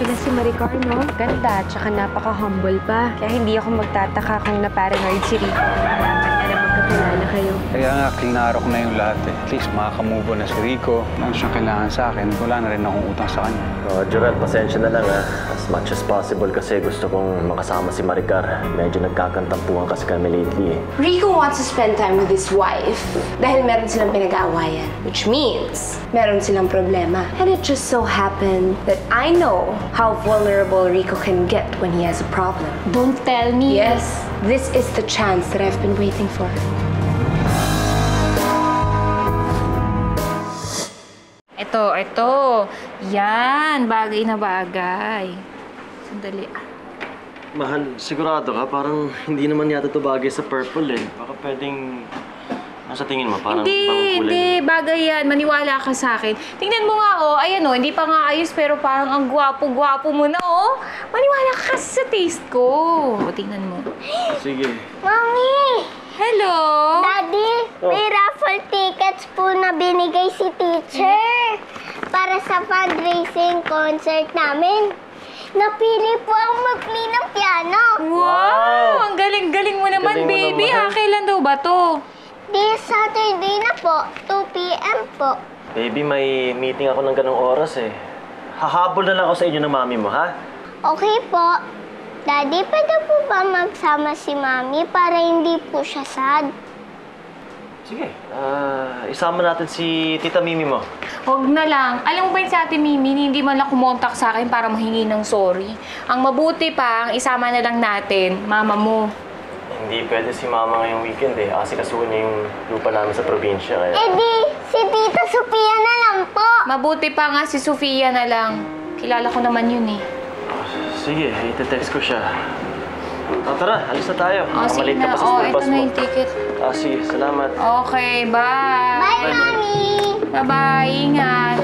pala si Maricar, no? Ganda, tsaka napaka-humble pa. Kaya hindi ako magtataka kung na-paranoid si Rico. Nalaman niya na magkakilala kayo. Kaya nga, klinaro ko na yung lahat eh. At least makakamove on na si Rico. Ano siyang kailangan sa akin, wala na rin akong utang sa kanya. Joel, pasensya na lang As much as possible kasi gusto kong makasama si Maricar. Medyo nagkakantampuhan kasi kami lately eh. Rico wants to spend time with his wife dahil meron silang pinag-aawayan, which means meron silang problema. And it just so happened that I know how vulnerable Rico can get when he has a problem. Don't tell me. Yes, this is the chance that I've been waiting for. Ito. Yan, bagay na bagay. Sandali. Mahal, sigurado ka? Parang hindi naman yata ito bagay sa purple eh. Baka pwedeng... Ano sa tingin mo? Parang bang kulay? Hindi. Bagay yan. Maniwala ka sa akin. Tingnan mo nga, oh. Ayan, oh. Hindi pa nga ayos, pero parang ang gwapo-gwapo mo na, oh. Maniwala ka kasi sa taste ko. O, tingnan mo. Sige. Mami! Hello? Daddy, may raffle tickets po na binigay si teacher para sa fundraising concert namin. Napili po ang mag-play ng piano. Wow! Ang galing-galing mo naman, Galing mo baby. naman. Kailan daw ba to? This Saturday na po, 2 p.m. po. Baby, may meeting ako ng ganong oras eh. Hahabol na lang ako sa inyo ng mami mo, ha? Okay po. Daddy, pwede po ba magsama si Mami para hindi po siya sad? Sige. Isama natin si Tita Mimi mo. Huwag na lang. Alam mo ba yung sa Ate Mimi, hindi man lang kumontak sa akin para mahingi ng sorry. Ang mabuti pa, ang isama na lang natin, mama mo. Hindi pwede si Mama ngayong weekend eh. Kasi kasuhin niya yung lupa namin sa probinsya. Kaya... Eh di, si Tita Sophia na lang po. Mabuti pa nga si Sofia na lang. Kilala ko naman yun eh. Sige, ite-text ko siya. Tara, alis na tayo. Sige Malate ka na. pa sa school Ito bus na mo. yung ticket. Sige, salamat. Okay, bye. Bye, Mami! Bye-bye. Ingat.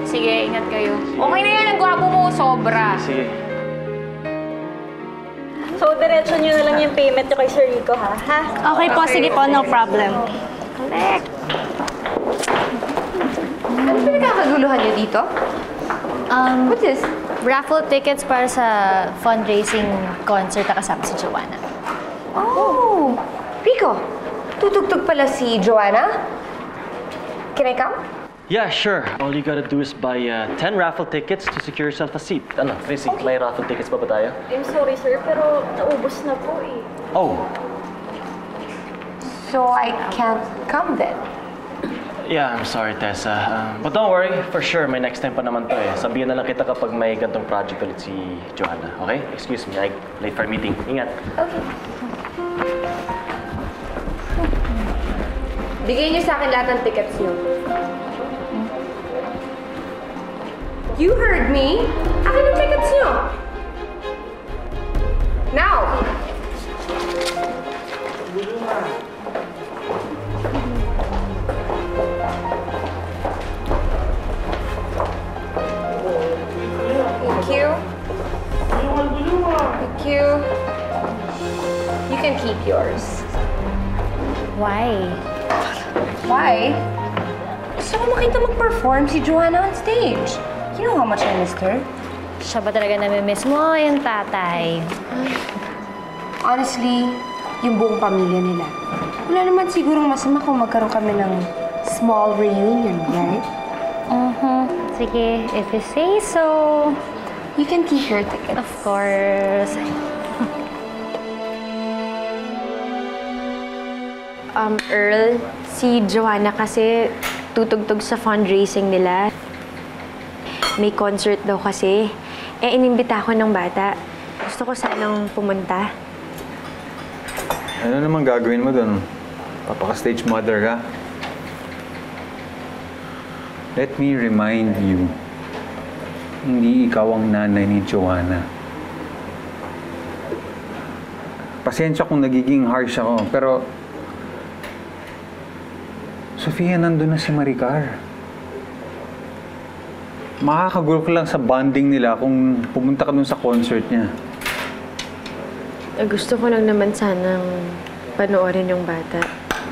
Sige, ingat kayo. Okay na yan. Ang gwapo mo. Sobra. Sige. So, diretso nyo na lang yung payment nyo kay Sir Rico, ha? Okay po, sige po, no problem. Collect. Ano pinagkakaguluhan niyo dito? What's this? Raffle tickets para sa fundraising concert na kasama si Joanna. Oh, Rico, tutugtog pala si Joanna? Can I come? Yeah, sure. All you gotta do is buy 10 raffle tickets to secure yourself a seat. Ano, Tracy, may raffle tickets pa ba tayo? I'm sorry, sir, pero naubos na po eh. Oh, So I can't come then? yeah, I'm sorry, Tessa. But don't worry, for sure, may next time pa naman to eh. Sabihan na lang kita kapag may gantong project ulit si Joanna, okay? Excuse me, I'm late for a meeting. Ingat. Okay. Bigay niyo sa akin lahat ng tickets niyo. You heard me. Akin ang tickets niyo. Now! Thank you. Thank you. You can keep yours. Why? Why? Gusto ko makita mag-perform si Joanna on stage. You know how much I missed her. Siya ba talaga namimiss mo, yung tatay? Honestly, yung buong pamilya nila. Wala naman sigurong masama kung magkaroon kami ng small reunion, right? Sige, if you say so. You can keep your ticket. Of course. Earl, si Joanna kasi tutugtog sa fundraising nila. May concert daw kasi. Inimbita ako ng bata. Gusto ko sanang pumunta. Ano naman gagawin mo doon? Papaka-stage mother ka? Let me remind you, hindi ikaw ang nanay ni Joanna. Pasensya kung nagiging harsh ako, pero Sofia, nandun na si Maricar. Makakagulo ka lang sa bonding nila kung pumunta ka dun sa concert niya. Gusto ko lang naman sanang panoorin yung bata.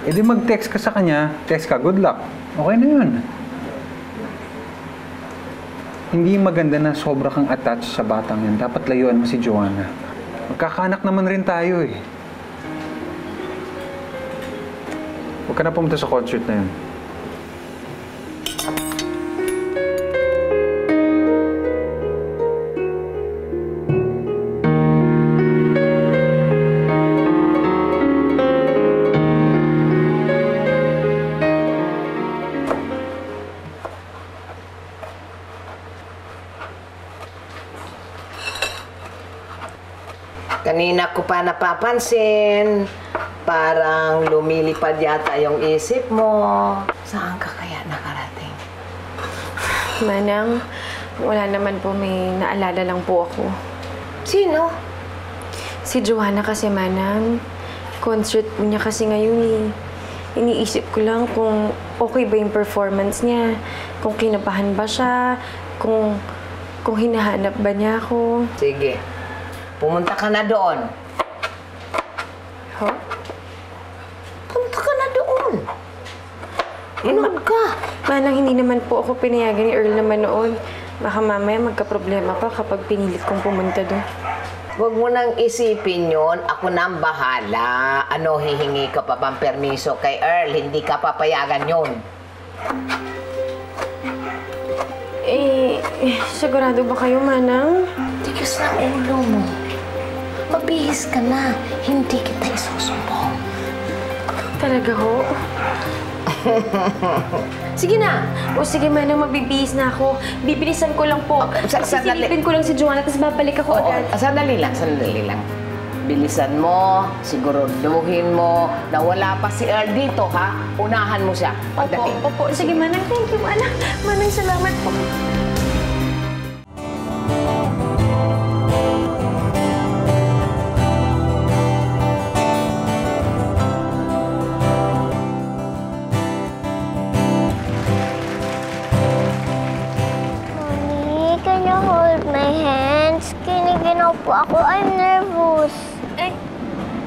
E di mag-text ka sa kanya, text ka, good luck. Okay na yun. Hindi maganda na sobra kang attached sa batang yan. Dapat layuan mo si Joanna. Magkakaanak naman rin tayo eh. Huwag ka na pumunta sa concert na yun. Kanina ko pa napapansin, parang lumilipad yata yung isip mo. Saan ka kaya nakarating? Manang, wala naman po. May naalala lang po ako. Sino? Si Joanna kasi, Manang. Concert po niya kasi ngayon eh. Iniisip ko lang kung okay ba yung performance niya. Kung kinabahan ba siya. Kung hinahanap ba niya ako. Sige, pumunta ka na doon. Ho? Punta ka na doon. Inom ka. Manang, hindi naman po ako pinayagan ni Earl na manood. Baka mamaya magka-problema pa kapag pinilit kong pumunta doon. Huwag mo nang isipin yon. Ako na ang bahala. Ano, hihingi ka pa bang permiso kay Earl? Hindi ka papayagan yun. Sigurado ba kayo, Manang? Tigas na ulo mo. Mabihis ka na. Hindi kita isusumbong. Talaga ho? Sige na! O sige, Manang, magbibihis na ako. Bibilisan ko lang po. Sisilipin ko lang si Joanna, tapos babalik ako agad. Sandali lang. Bilisan mo, siguraduhin mo na wala pa si Earl dito, ha? Unahan mo siya. Pagdating. Opo. Sige, Manang. Thank you, Manang. Manang, salamat po. Mommy, can you hold my hands? Kiniginaw po ako. I'm nervous.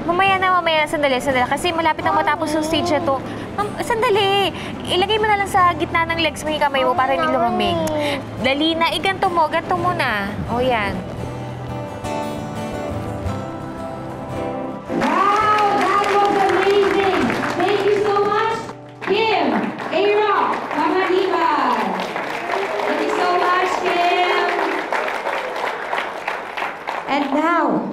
Mamaya na. Sandali. Kasi malapit na matapos yung stage na to. Sandali. Ilagay mo na lang sa gitna ng legs mo yung kamay mo para hindi lumamig. Dali na. Ganto mo na. O, yan. Wow, that was amazing! Thank you so much, Kim, A-Rock, Kamaliban. Thank you so much, Kim. And now,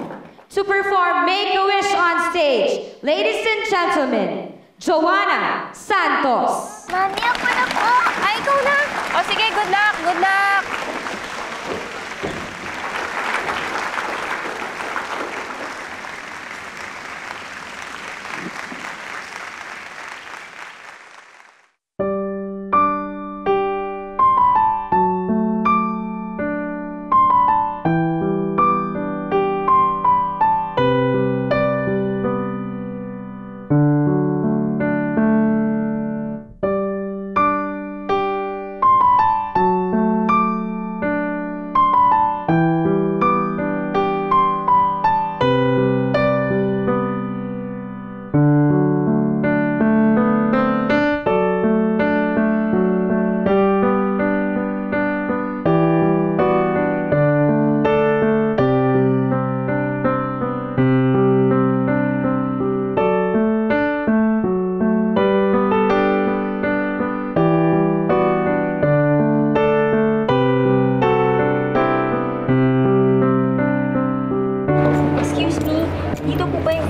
to perform Make-A-Wish on stage, ladies and gentlemen, Joanna Santos. Mami, ako na po. Ay, ikaw na. O, sige. Good luck.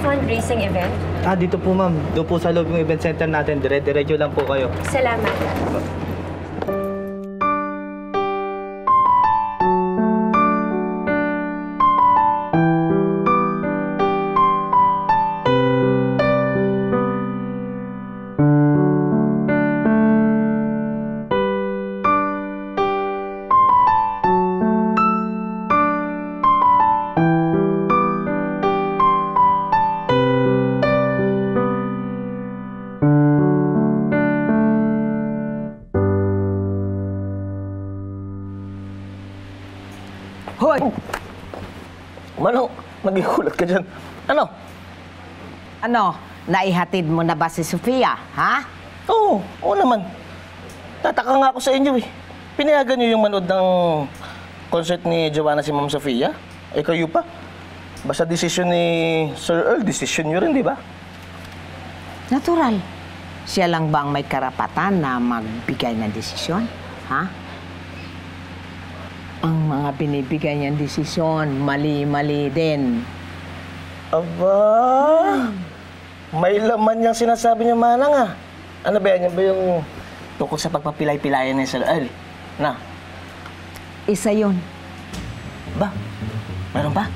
fundraising event? Dito po ma'am. Doon po sa loob yung event center natin. Dire-diretso lang po kayo. Salamat. Hoy! Manong, nagikulat ka dyan. Ano? Ano? Naihatid mo na ba si Sofia, ha? Oo naman. Tataka nga ako sa inyo eh. pinayagan niyo yung manood ng concert ni Joanna si Ma'am Sofia? Eh, kayo pa? Basta desisyon ni Sir Earl, desisyon niyo rin, di ba? Natural. Siya lang ba ang may karapatan na magbigay ng desisyon? Ha? Ang mga binibigay niyang desisyon, mali-mali din. Aba, may laman niyang sinasabi niya, Manang, ah. Ano ba yan? Yan ba yung tungkol sa pagpapilay-pilayan ni Sir Earl? Na? Isa yun. Ba? Meron pa?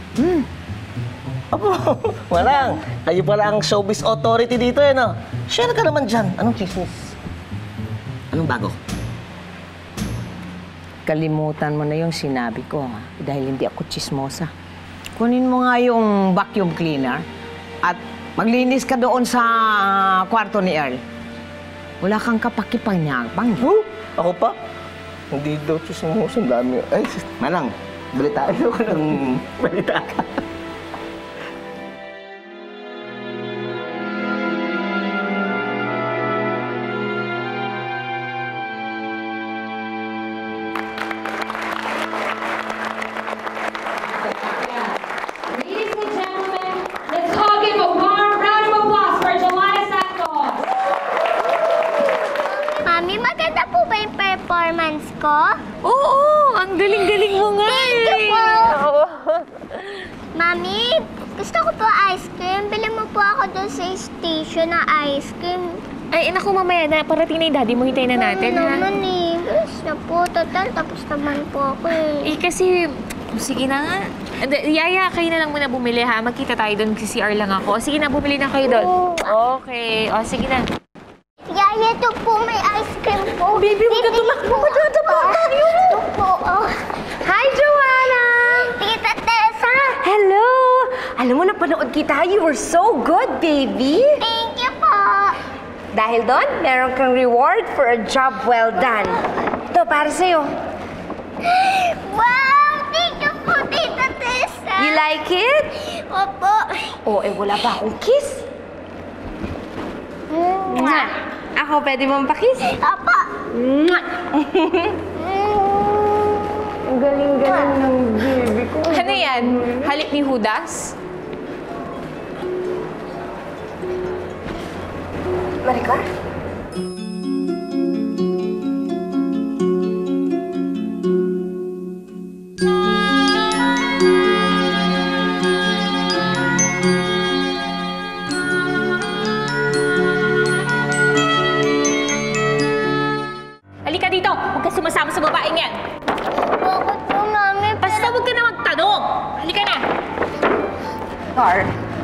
Aba, Manang, kayo pala ang showbiz authority dito, eh, no? Share ka naman dyan. Anong chismis? Anong bago? Kalimutan mo na yung sinabi ko, ha? Dahil hindi ako chismosa. Kunin mo nga yung vacuum cleaner at maglinis ka doon sa kwarto ni Earl. Wala kang kapakipanyabang. Ako pa? Hindi daw chismosa. Ang dami. Ay, Manang, balitaan ko ng balita ka. Ladies and gentlemen, let's all give a warm round of applause for Joanna Santos. Mami, maganda po ba yung performance ko? Oo, ang galing-galing mo nga Thank you po! Mami, gusto ko po ice cream. Bili mo po ako doon sa station na ice cream. Ay, naku, mamaya na. Parating na yung daddy mo. Hintayin na natin, ha? naman eh. Bilis na po. Total, tapos naman po ako eh. Eh, kasi... Sige na nga. Yaya, kayo na lang muna bumili, ha? Magkita tayo doon. CR lang ako. Sige na, bumili na kayo doon. Okay. O, sige na. Yaya, ito po may ice cream po. Baby, huwag ka tumakbo. Madadapa tayo. Ito po, oh. Hi, Joanna! Tita Tessa! Hello! Alam mo, napanood kita. You were so good, baby. Thank you po. Dahil doon, meron kang reward for a job well done. Ito, para sa'yo. Wow! Thank you po, Tita Tessa. You like it? Opo. Oh, eh, wala pa akong kiss. Mwah! Ako, pwede mong pakiss? Opo. Mwah! Ang galing-galing ng baby ko. Ano yan? Halik ni Judas? Maricar? Halika dito! Huwag ka sumasama sa babaeng yan! Bakit po, Mami? Basta huwag ka na magtanong! Halika na! Car,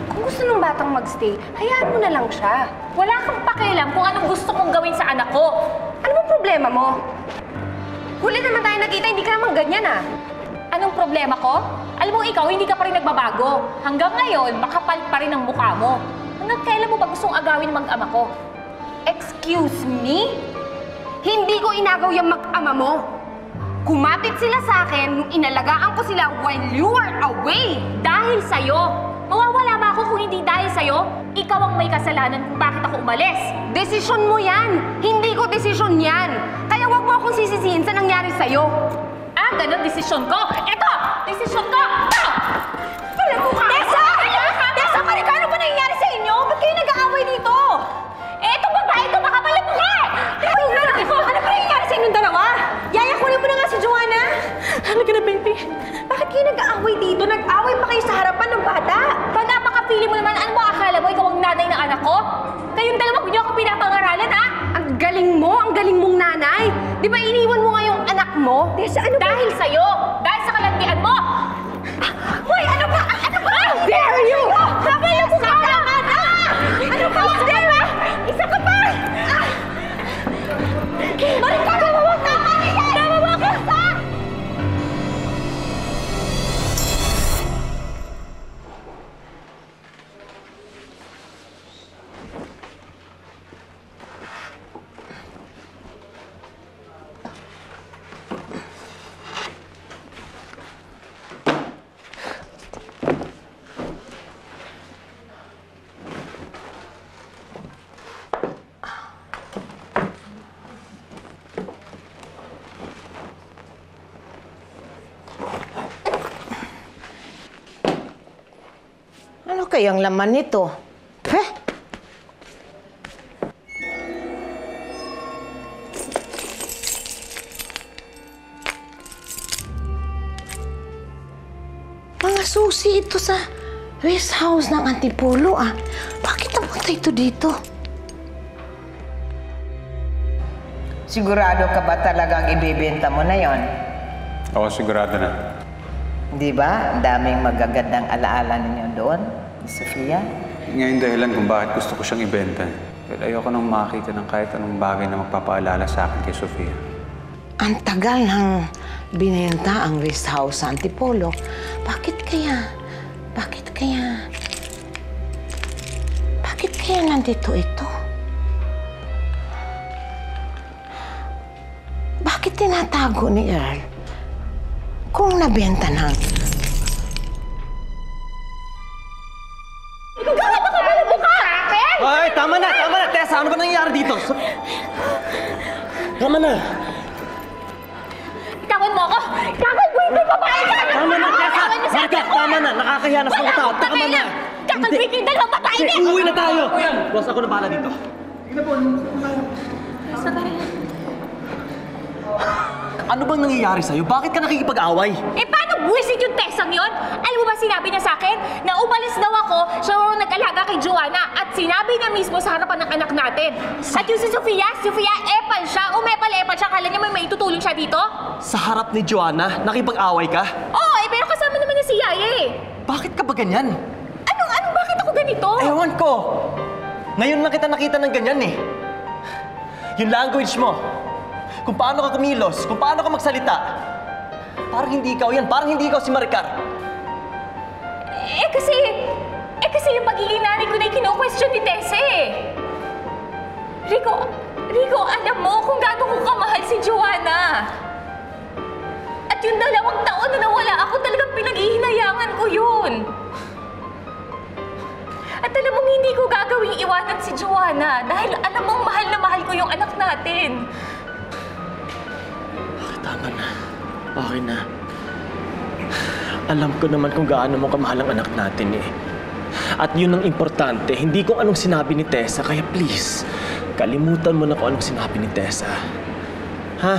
kung gusto ng batang magstay, hayaan mo na lang siya. Wala kang pakialam kung anong gusto kong gawin sa anak ko. Ano bang problema mo? Huli naman tayo nakita, hindi ka naman ganyan ah. Anong problema ko? Alam mo, ikaw, hindi ka pa rin nagbabago. Hanggang ngayon, makapal pa rin ang mukha mo. Hanggang kailan mo ba gustong agawin ng mag-ama ko? Excuse me? Hindi ko inagaw yung mag-ama mo. Kumapit sila sa akin nung inalagaan ko sila while you were away. Dahil sa'yo. Mawawala ba ako kung hindi dahil sa'yo? Ikaw ang may kasalanan kung bakit ako umalis. Desisyon mo yan. Hindi ko desisyon yan. Kaya wag mo akong sisisihin sa nangyari sa'yo. Ah, ganun desisyon ko. Ito! Desisyon ko! Ito! Alam mo ka! Tessa! Tessa, Marika, ano ba nangyayari sa inyo? Ba't kayo nag-aaway dito? Eh, itong babae ito, makapal ang mukha! Ano ba nangyayari sa inyong dalawa? Yaya, kunin mo na nga si Joanna. Halika na, baby. Bakit kayo nag-aaway dito? Nag-aaway pa kayo sa harapan ng bata. Pag napakapili mo naman, ano ba akala mo? Ikaw ang nanay ng anak ko? Kayong dalawa, niyo ako pinapangaralan, ha? Ang galing mo, ang galing mong nanay. Di ba iniwan mo nga yung anak mo? Tessa, ano ba? Dahil sa'yo! Dahil sa kalandian mo! Hoy, ano ba? Ano ba? How dare you? Kapal ang mukha naman! Ano ba? Isa ka pa! Marika, gawawag na! Gawawag ka! kayang laman nito? Heh? Mga susi ito sa rest house ng Antipolo, ah. Bakit napunta ito dito? Sigurado ka ba talagang ibibenta mo na yon? Oo, sigurado na. Di ba? Ang daming magagandang alaala ninyo doon, Sofia. Ngayon dahilan kung bakit gusto ko siyang ibenta. Pero ayoko nang makita ng kahit anong bagay na magpapaalala sa akin kay Sofia. Ang tagal nang binenta ang rest house sa Antipolo. Bakit kaya? Bakit kaya? Bakit kaya nandito ito? Bakit tinatago ni Earl kung nabenta ng... Ay, tama na! Tama na! Tessa, ano ba nangyayari dito? Tama na! Itawan mo ako! Itawan mo yung babae ka! Tama na, Tessa! Marika, tama na! Nakakahiya na sa mga tao! Tama na! Kakalbig yung dalawang babae niya! Uuwi na tayo! Boss, ako na bahala dito. Ano bang nangyayari sa'yo? Bakit ka nakikipag-away? Eh, paano buwisit yung Tessang yun? Alam mo ba sinabi niya sa akin na umalis daw ako, siya raw nag-alaga kay Joanna at sinabi niya mismo sa harapan ng anak natin. At yung si Sofia, epal siya, umepal-epal siya, kala niya may maitutulong siya dito? Sa harap ni Joanna, nakipag-away ka? Oo, pero kasama naman niya si Yaya eh. Bakit ka ba ganyan? Bakit ako ganito? Ewan ko! Ngayon lang kita nakita ng ganyan eh. Yung language mo, kung paano ka kumilos, kung paano ka magsalita. Parang hindi ikaw yan, parang hindi ikaw si Maricar. Eh kasi yung pagiging nanay ko na yung kino-question ni Tessa eh. Rico, alam mo kung gaano ko kamahal si Joanna. At yung 2 taon na nawala ako, talagang pinag-ihinayangan ko yun. At alam mong hindi ko gagawing iwanan si Joanna dahil alam mong mahal na mahal ko yung anak natin. Tama na. Okay na. Alam ko naman kung gaano mo kamahal ang anak natin eh. At yun ang importante, hindi kung anong sinabi ni Tessa. Kaya please, kalimutan mo na kung anong sinabi ni Tessa. Ha?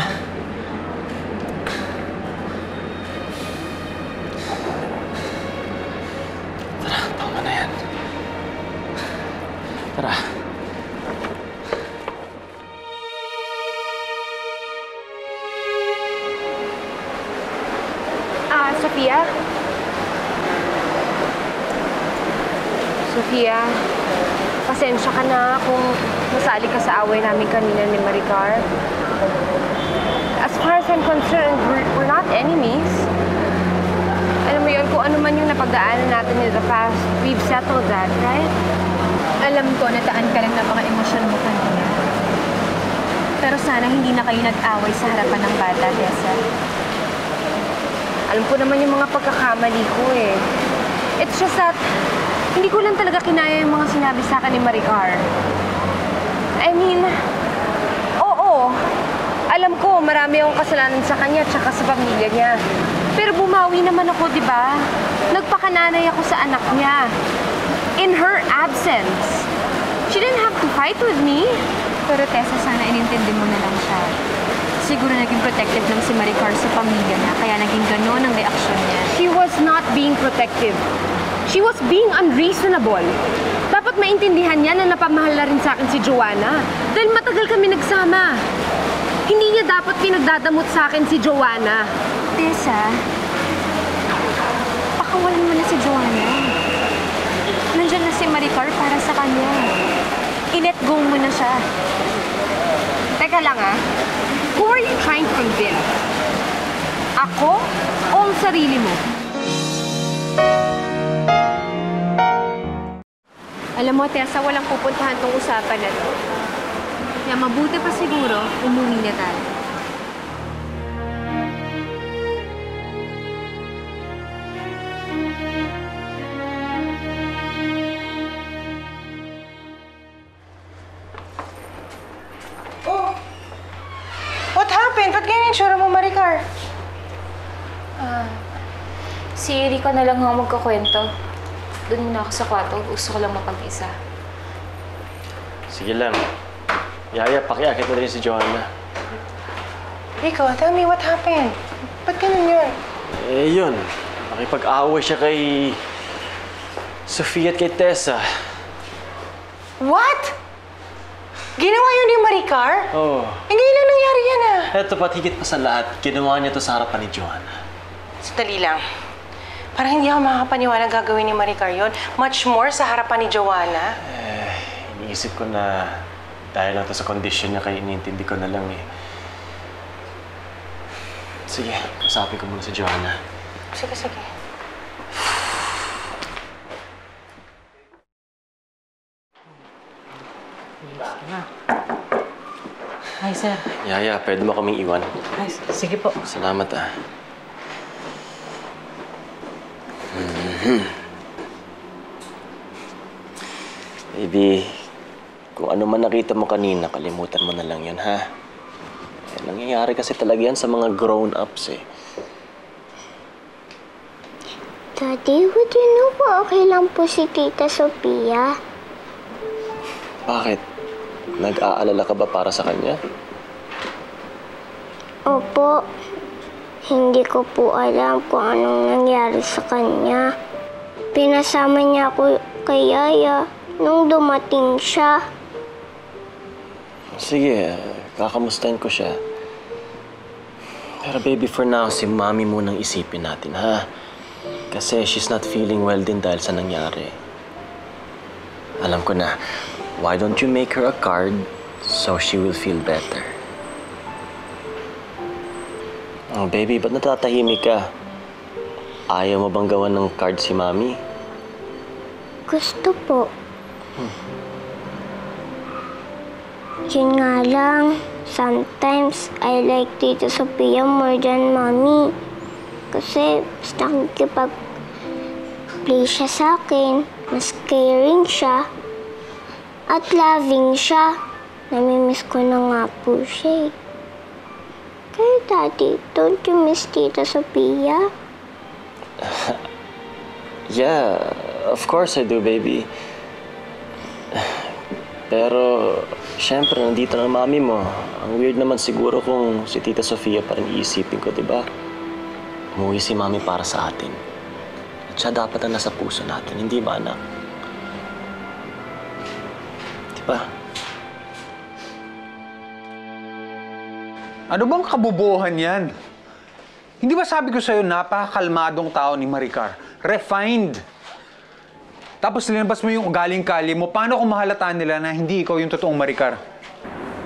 Tara, tama na yan. Tara. Sofia, pasensya ka na kung nasali ka sa away namin kanina ni Maricar. As far as I'm concerned, we're not enemies. Alam mo yun, kung ano man yung napagdaanan natin in the past, we've settled that, right? Alam ko, nataan ka lang ng mga emosyon mo kanina. Pero sana hindi na kayo nag-away sa harapan ng bata, Tessa. Alam ko naman yung mga pagkakamali ko eh. It's just that, hindi ko lang talaga kinaya yung mga sinabi sa akin ni Maricar. I mean, oo. Alam ko, marami akong kasalanan sa kanya tsaka sa pamilya niya. Pero bumawi naman ako, di ba? Nagpakananay ako sa anak niya. In her absence. She didn't have to fight with me. Pero Tessa, sana inintindi mo na lang siya. Siguro naging protective lang si Maricar sa pamilya niya, kaya naging gano'n ang reaksyon niya. She was not being protective. She was being unreasonable. Dapat maintindihan niya na napamahal na rin sa akin si Joanna. Dahil matagal kami nagsama. Hindi niya dapat pinagdadamot sa akin si Joanna. Tessa, pakawalan mo na si Joanna. Nandiyan na si Maricar para sa kanya. I-let go mo na siya. Teka lang ah. Who are you trying to convince? Ako o ang sarili mo? Alam mo, Tessa, walang pupuntahan tong usapan na to. Kaya mabuti pa siguro, umuwi na tayo. What happened? Ba't ganyan yung tsura mo, Maricar? Si Rico na lang ang magkakwento. Doon muna ako sa kwarto. Gusto ko lang mapag-isa. Sige lang. Yaya, pakiakit mo rin si Joanna. Rico, tell me what happened. Ba't ganun yun? Eh, yun. Nakipag-away siya kay Sofia at kay Tessa. What? Ginawa yun ni Maricar? Oo. Eh, ngayon lang nangyari yan ah. Eto pat, higit pa sa lahat, ginawa niya to sa harapan ni Joanna. Sandali lang. Parang hindi ako makakapaniwala gagawin ni Maricar yun. Much more sa harapan ni Joanna. Iniisip ko na dahil lang to sa condition niya, kaya iniintindi ko na lang eh. Sige, usapin ko muna si Joanna. Sige, sige. Hi, sir. Yaya, pwede mo kaming iwan? Hi, sige po. Salamat ah. Baby, kung ano man nakita mo kanina, kalimutan mo na lang yun, ha? Nangyayari kasi talaga yan sa mga grown-ups eh. Daddy, would you know po okay lang po si Tita Sophia? Bakit? Nag-aalala ka ba para sa kanya? Opo. Hindi ko po alam kung anong nangyari sa kanya. Pinasama niya ako kay Yaya nung dumating siya. Sige, kakamustahin ko siya. Pero baby, for now, si Mami munang isipin natin, ha? Kasi she's not feeling well din dahil sa nangyari. Alam ko na. Why don't you make her a card so she will feel better? Oh, baby, ba't natatahimik ka? Ayaw mo bang gawan ng card si Mami? Gusto po. Yun nga lang, sometimes I like Tita Sophia more than Mommy. Kasi mas nakikipag-play siya sa akin, mas caring siya, at loving siya. Namimiss ko na nga po siya eh. Kaya Daddy, don't you miss Tita Sophia? Yeah, of course I do, baby. Pero, syempre, nandito na Mami mo. Ang weird naman siguro kung si Tita Sophia pa rin iisipin ko, diba? Umuwi si Mami para sa atin. At siya dapat na nasa puso natin, hindi ba, anak? Diba? Ano bang kabubuhan yan? Hindi ba sabi ko sa'yo, napakakalmadong tao ni Maricar? Refined. Tapos linabas mo yung ugaling kali mo. Paano kung mahalataan nila na hindi ikaw yung totoong Maricar?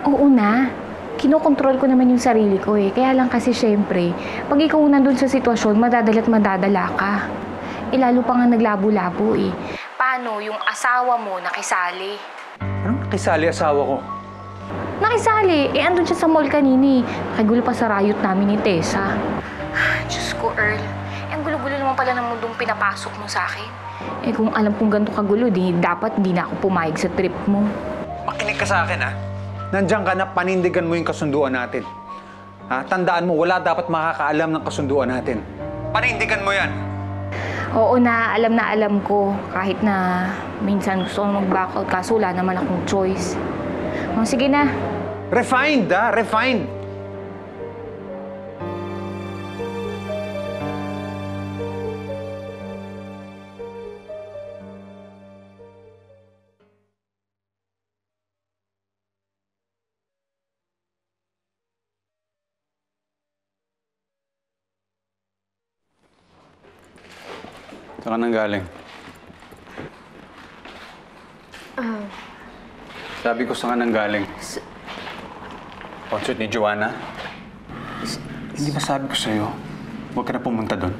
Oo na. Kinokontrol ko naman yung sarili ko eh. Kaya lang kasi syempre, pag ikaw nandun sa sitwasyon, madadala't madadala ka. Eh lalo pa nga naglabo-labo eh. Paano yung asawa mo nakisali? Anong nakisali asawa ko? Nakisali? Eh andun siya sa mall kanini. Nakigulo pa sa riot namin ni Tessa. Diyos ko, Earl. Ang gulo-gulo naman pala ng mundong pinapasok mo sa akin. Eh kung alam kong ganito kagulo, dapat di na ako pumayag sa trip mo. Makinig ka sa akin, ha? Nandiyan ka na, panindigan mo yung kasunduan natin. Ha? Tandaan mo, wala dapat makakaalam ng kasunduan natin. Panindigan mo yan. Oo na alam ko. Kahit na minsan gusto kong mag-back out, kaso wala naman akong choice. O, sige na. Refined, ha? Refined. Saan ka nang galing? Sabi ko saan ka nang galing. Concert ni Joanna? Hindi ba sabi ko sa'yo, huwag ka na pumunta doon?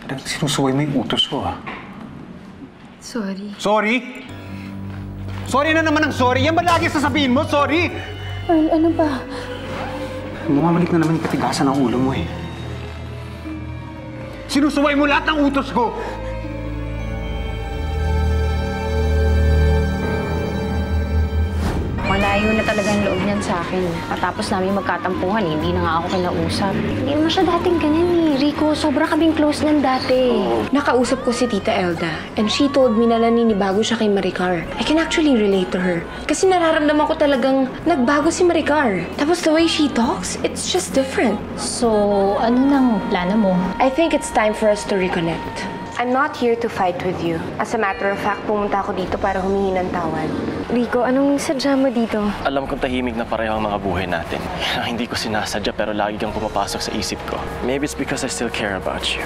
Parang sinusuway mo yung utos ko, ha? Sorry. Sorry? Sorry na naman ang sorry? Yan ba lagi sasabihin mo? Sorry? Earl, ano ba? Bumabalik na naman yung katigasan ng ulo mo, eh. Sinusuway mo lahat ng utos ko! Wala Malayo na talaga ang loob niyan sa akin. Patapos namin magkatampuhan, hindi na nga ako kinausap. Hindi naman siya dating ganyan eh. Rico, sobra kaming close niyan dati. Nakausap ko si Tita Elda and she told me na naninibago siya kay Maricar. I can actually relate to her. Kasi nararamdaman ko talagang nagbago si Maricar. Tapos the way she talks, it's just different. So, ano nang plano mo? I think it's time for us to reconnect. I'm not here to fight with you. As a matter of fact, pumunta ako dito para humingi ng tawad. Rico, anong sadya mo dito? Alam kong tahimik na pareho ang mga buhay natin. Hindi ko sinasadya pero lagi kang pumapasok sa isip ko. Maybe it's because I still care about you.